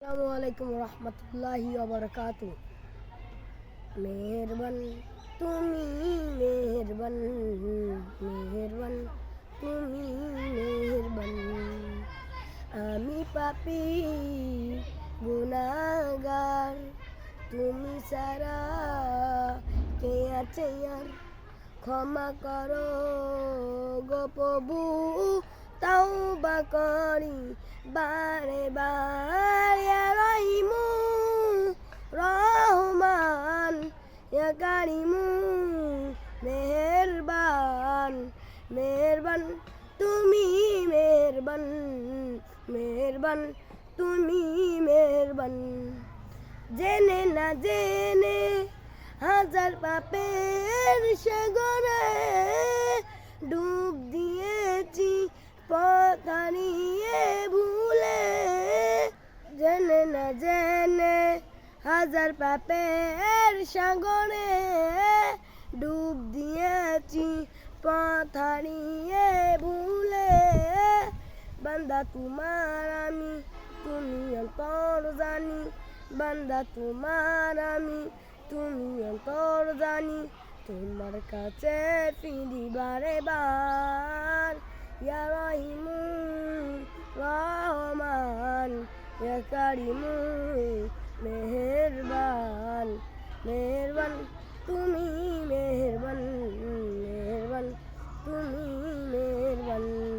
আসসালামু রহমতুল্লাহি ওয়া মেহেরবান তুমি মেহেরবান মেহেরবান তুমি মেহেরবান আমি পাপী গুনাহগার তুমি সারা কে আছে আর ক্ষমা করো গো প্রভু তাওবা করি বারে বার ইয়া রহিমু রহমান ইয়া কারিমু মেহেরবান মেহেরবান তুমি মেহেরবান মেহেরবান তুমি মেহেরবান জেনে না জেনে হাজার পাপের সাগরে ডুব দিয়েছি পথ হারিয়ে ভুলে জেনে না জেনে হাজার পাপের সাগরে ডুব দিয়েছি পথ হারিয়ে ভুলে বান্দা তোমার আমি তুমি অন্তর জানি বান্দা তোমার আমি তুমি অন্তর জানি তোমার কাছে ফিরি বারে বার ইয়া রহিমু রহমান ইয়া কারিমু মেহেরবান মেহেরবান তুমি মেহেরবান মেহেরবান তুমি মেহেরবান।